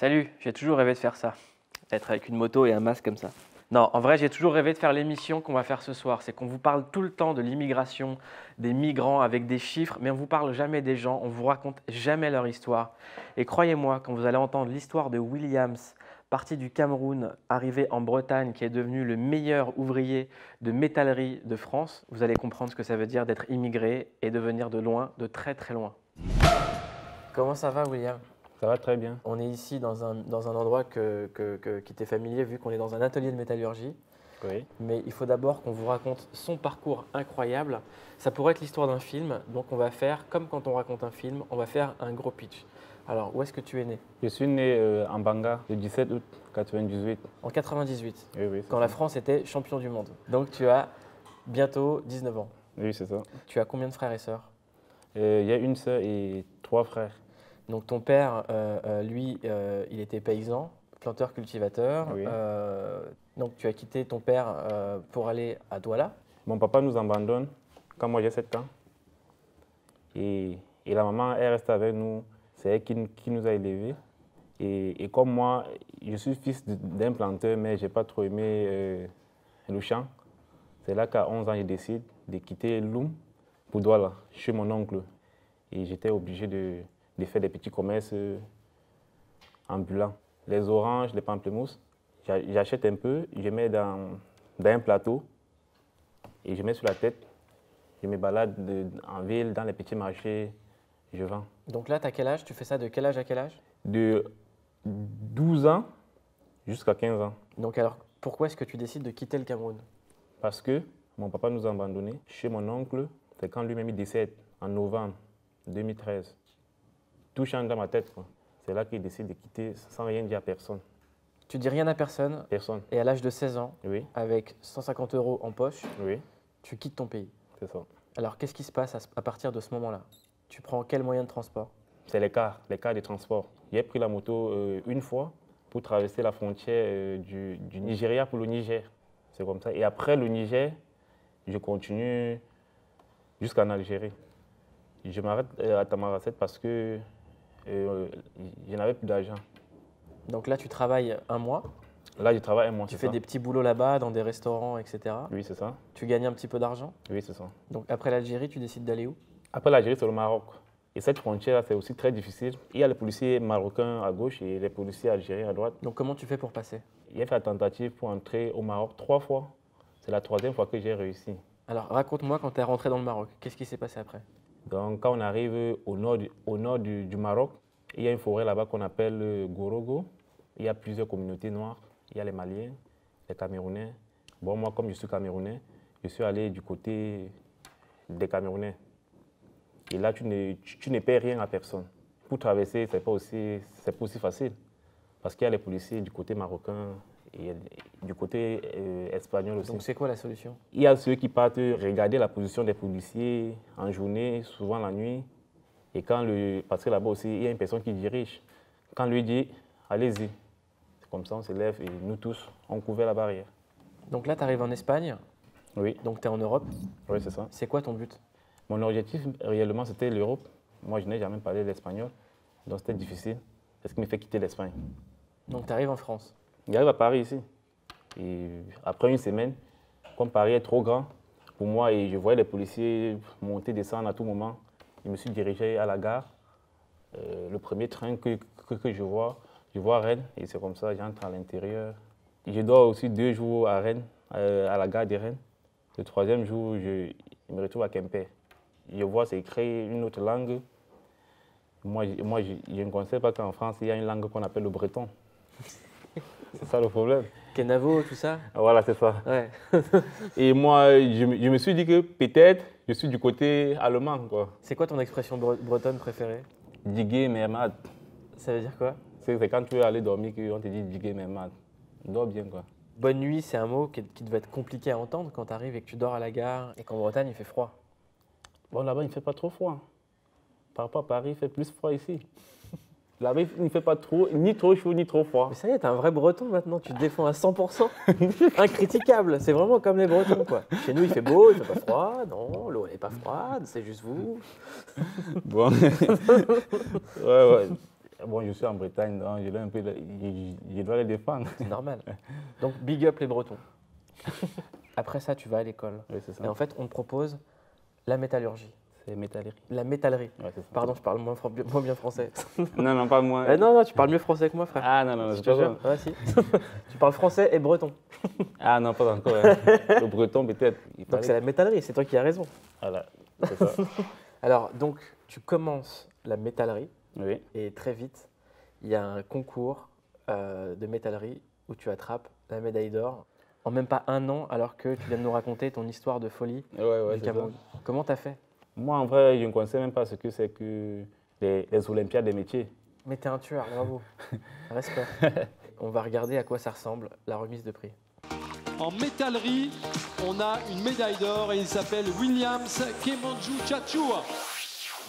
Salut, j'ai toujours rêvé de faire ça. Être avec une moto et un masque comme ça. Non, en vrai, j'ai toujours rêvé de faire l'émission qu'on va faire ce soir. C'est qu'on vous parle tout le temps de l'immigration, des migrants avec des chiffres, mais on vous parle jamais des gens, on vous raconte jamais leur histoire. Et croyez-moi, quand vous allez entendre l'histoire de Williams, parti du Cameroun, arrivé en Bretagne, qui est devenu le meilleur ouvrier de métallerie de France, vous allez comprendre ce que ça veut dire d'être immigré et de venir de loin, de très très loin. Comment ça va, William? Ça va très bien. On est ici dans un endroit qui t'est familier vu qu'on est dans un atelier de métallurgie. Oui. Mais il faut d'abord qu'on vous raconte son parcours incroyable. Ça pourrait être l'histoire d'un film, donc on va faire, comme quand on raconte un film, on va faire un gros pitch. Alors, où est-ce que tu es né? Je suis né en Banga le 17 août 98. En 98, Oui, oui, quand la France était champion du monde. Donc tu as bientôt 19 ans. Oui, c'est ça. Tu as combien de frères et sœurs? Il y a une sœur et 3 frères. Donc ton père, lui, il était paysan, planteur-cultivateur. Oui. Donc tu as quitté ton père pour aller à Douala. Mon papa nous abandonne quand moi j'ai 7 ans. Et la maman, elle reste avec nous. C'est elle qui nous a élevés. Et comme moi, je suis fils d'un planteur, mais je n'ai pas trop aimé le champ. C'est là qu'à 11 ans, je décide de quitter Loum pour Douala, chez mon oncle. Et j'étais obligé de faire des petits commerces ambulants. Les oranges, les pamplemousses, j'achète un peu, je mets dans un plateau et je mets sur la tête. Je me balade en ville, dans les petits marchés, je vends. Donc là, tu as quel âge? Tu fais ça de quel âge à quel âge? De 12 ans jusqu'à 15 ans. Donc alors, pourquoi est-ce que tu décides de quitter le Cameroun? Parce que mon papa nous a abandonnés chez mon oncle. C'est quand lui-même il décède, en novembre 2013. Tout change dans ma tête, quoi. C'est là qu'il décide de quitter sans rien dire à personne. Tu dis rien à personne Personne. et à l'âge de 16 ans, Oui, avec 150 € en poche, oui, tu quittes ton pays. c'est ça. Alors qu'est-ce qui se passe à partir de ce moment-là? Tu prends quel moyen de transport? C'est les cars de transport. J'ai pris la moto une fois pour traverser la frontière du Nigeria pour le Niger. C'est comme ça. Et après le Niger, je continue jusqu'en Algérie. Je m'arrête à Tamaracet parce que je n'avais plus d'argent. Donc là, tu travailles un mois, Là, je travaille un mois. tu c'est fais ça. des petits boulots là-bas, dans des restaurants, etc. Oui, c'est ça. Tu gagnes un petit peu d'argent. Oui, c'est ça. Donc après l'Algérie, tu décides d'aller où? Après l'Algérie, c'est le Maroc. Et cette frontière, c'est aussi très difficile. Il y a les policiers marocains à gauche et les policiers algériens à droite. Donc comment tu fais pour passer? J'ai fait la tentative pour entrer au Maroc 3 fois. C'est la 3e fois que j'ai réussi. Alors raconte-moi quand tu es rentré dans le Maroc, qu'est-ce qui s'est passé après? Donc, quand on arrive au nord du Maroc, il y a une forêt là-bas qu'on appelle le Gorogo. Il y a plusieurs communautés noires. Il y a les Maliens, les Camerounais. Bon, moi, comme je suis Camerounais, je suis allé du côté des Camerounais. Et là, tu ne paies rien à personne. Pour traverser, ce n'est pas aussi facile. Parce qu'il y a les policiers du côté marocain et du côté espagnol aussi. Donc c'est quoi la solution? Il y a ceux qui partent regarder la position des policiers en journée, souvent la nuit. Et parce que là-bas aussi, il y a une personne qui dirige. Quand lui dit, allez-y. C'est comme ça, on se lève et nous tous, on couvert la barrière. Donc là, tu arrives en Espagne, Oui, donc tu es en Europe. oui, c'est ça. C'est quoi ton but? Mon objectif, réellement, c'était l'Europe. Moi, je n'ai jamais parlé l'espagnol, donc c'était difficile. C'est ce qui me fait quitter l'Espagne. Donc tu arrives en France. J'arrive à Paris ici. Et après une semaine, comme Paris est trop grand pour moi et je voyais les policiers monter, descendre à tout moment, je me suis dirigé à la gare. Le premier train que je vois Rennes et c'est comme ça, j'entre à l'intérieur. Je dors aussi 2 jours à Rennes, à la gare de Rennes. Le 3e jour, je me retrouve à Quimper. Je vois, c'est écrit une autre langue. Moi, je ne connaissais pas qu'en France, il y a une langue qu'on appelle le breton. C'est ça le problème. Kenavo, tout ça? Voilà, c'est ça. Ouais. Et moi, je me suis dit que peut-être je suis du côté allemand, quoi. C'est quoi ton expression bretonne préférée? Diguer mermad. Ça veut dire quoi? C'est quand tu veux aller dormir qu'on te dit diguer mermad. Dors bien, quoi. Bonne nuit, c'est un mot qui devait être compliqué à entendre quand tu arrives et que tu dors à la gare et qu'en Bretagne, il fait froid. Bon, là-bas, il ne fait pas trop froid. Par rapport à Paris, il fait plus froid ici. Là-bas, il ne fait pas trop, ni trop chaud, ni trop froid. Mais ça y est, t'es un vrai breton maintenant, tu te défends à 100%. Incritiquable, c'est vraiment comme les bretons, quoi. Chez nous, il fait beau, il fait pas froid, non, l'eau elle est pas froide, c'est juste vous. Bon. Ouais, ouais. Bon, je suis en Bretagne, donc je dois les défendre. C'est normal. Donc, big up les Bretons. Après ça, tu vas à l'école. Oui, c'est ça. Et en fait, on te propose la métallurgie. C'est métallerie. La métallerie. Ouais, c'est ça. Pardon, je parle moins bien français. Non, non, pas moi. Non, tu parles mieux français que moi, frère. Ah non, non, Je c'est te pas jure. ça. Ouais, si. Tu parles français et breton. Ah non, pas encore. Hein. Le breton, peut-être. Donc, c'est la métallerie, c'est toi qui as raison. Voilà, c'est ça. Alors, donc, tu commences la métallerie Oui. et très vite, il y a un concours de métallerie où tu attrapes la médaille d'or en même pas un an, alors que tu viens de nous raconter ton histoire de folie Ouais, du c'est Cameroun. ça. Comment t'as fait? Moi, en vrai, je ne connaissais même pas ce que c'est que les Olympiades des métiers. Mais t'es un tueur, bravo. Respect. On va regarder à quoi ça ressemble, la remise de prix. En métallerie, on a une médaille d'or et il s'appelle Williams Kemanju Chachua.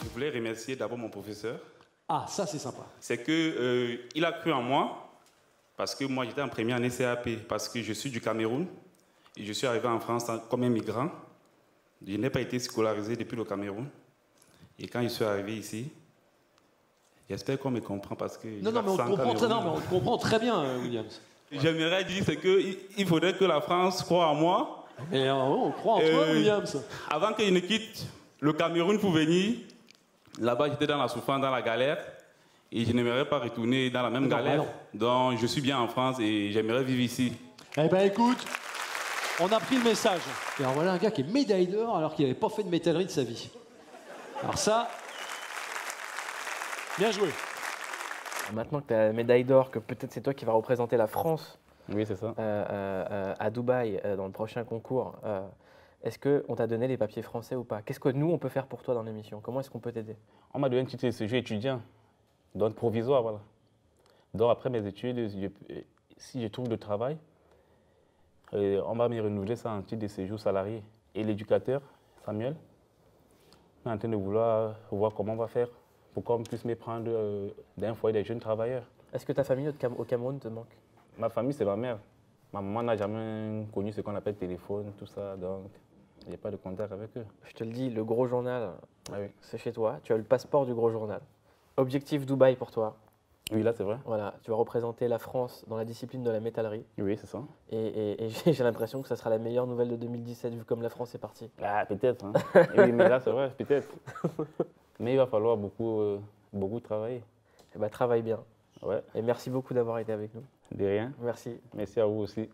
Je voulais remercier d'abord mon professeur. Ah, ça c'est sympa. C'est que il a cru en moi parce que moi j'étais en première année CAP parce que je suis du Cameroun et je suis arrivé en France comme un migrant. Je n'ai pas été scolarisé depuis le Cameroun et quand je suis arrivé ici, j'espère qu'on me comprend parce que Non, mais on te comprend très bien, Williams. J'aimerais dire c'est que il faudrait que la France croie en moi. Mais on croit en toi, Williams. Avant que je ne quitte le Cameroun pour venir, là-bas j'étais dans la souffrance, dans la galère. Et je n'aimerais pas retourner dans la même galère. Donc je suis bien en France et j'aimerais vivre ici. Eh bien écoute, on a pris le message. Et alors voilà un gars qui est médaille d'or alors qu'il n'avait pas fait de métallerie de sa vie. Alors ça, bien joué. Maintenant que tu as la médaille d'or, que peut-être c'est toi qui vas représenter la France Oui, c'est ça. à Dubaï dans le prochain concours, est-ce qu'on t'a donné les papiers français ou pas? Qu'est-ce que nous, on peut faire pour toi dans l'émission? Comment est-ce qu'on peut t'aider? On m'a donné un titre de séjour étudiant, donc provisoire, voilà. Donc après mes études, si je trouve de travail, on va me renouveler ça en titre de séjour salarié. Et l'éducateur, Samuel, est en train de vouloir voir comment on va faire pour qu'on puisse me prendre d'un foyer des jeunes travailleurs. Est-ce que ta famille au Cameroun te manque? Ma famille, c'est ma mère. Ma maman n'a jamais connu ce qu'on appelle téléphone, tout ça, donc il n'y a pas de contact avec eux. Je te le dis, le gros journal, Ah oui. c'est chez toi. Tu as le passeport du gros journal. Objectif Dubaï pour toi. Oui, là, c'est vrai. Voilà, tu vas représenter la France dans la discipline de la métallerie. Oui, c'est ça. Et j'ai l'impression que ça sera la meilleure nouvelle de 2017, vu comme la France est partie. Ah, peut-être. Hein. Oui, mais là, c'est vrai, peut-être. Mais il va falloir beaucoup travailler. Eh ben, travaille bien. Ouais, Et merci beaucoup d'avoir été avec nous. de rien. Merci. Merci à vous aussi.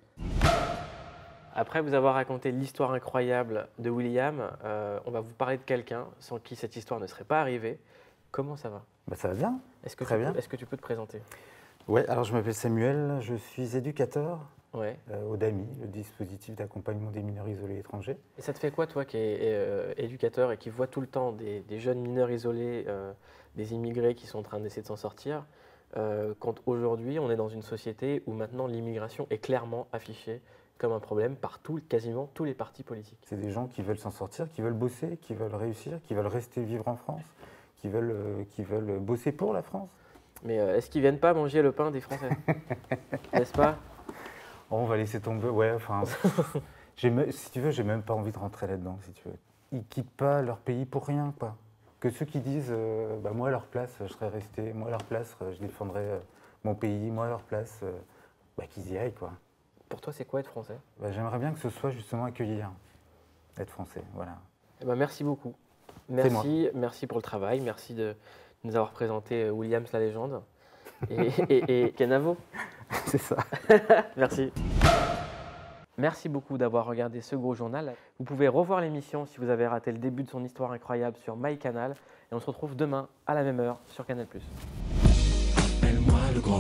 Après vous avoir raconté l'histoire incroyable de William, on va vous parler de quelqu'un sans qui cette histoire ne serait pas arrivée. Comment ça va? Bah, ça va bien. Très bien. Est-ce que tu peux te présenter? Ouais, alors je m'appelle Samuel, je suis éducateur Ouais. au DAMI, le dispositif d'accompagnement des mineurs isolés étrangers. Et ça te fait quoi, toi, qui es éducateur et qui vois tout le temps des jeunes mineurs isolés, des immigrés qui sont en train d'essayer de s'en sortir, quand aujourd'hui on est dans une société où maintenant l'immigration est clairement affichée comme un problème par quasiment tous les partis politiques? C'est des gens qui veulent s'en sortir, qui veulent bosser, qui veulent réussir, qui veulent rester vivre en France, qui veulent bosser pour la France. Mais est-ce qu'ils viennent pas manger le pain des Français? N'est-ce pas? Oh, on va laisser tomber, ouais, enfin... si tu veux, j'ai même pas envie de rentrer là-dedans, si tu veux. Ils quittent pas leur pays pour rien, quoi. Que ceux qui disent, bah, moi à leur place, je serais resté, moi à leur place, je défendrais mon pays, moi à leur place, bah, qu'ils y aillent, quoi. Pour toi, c'est quoi être français? Bah, j'aimerais bien que ce soit justement accueillir, être français, voilà. Eh ben, merci beaucoup. Merci pour le travail, merci de nous avoir présenté Williams la légende et Kenavo. C'est ça. Merci. Merci beaucoup d'avoir regardé ce gros journal. Vous pouvez revoir l'émission si vous avez raté le début de son histoire incroyable sur MyCanal. Et on se retrouve demain à la même heure sur Canal+. Appelle-moi le gros.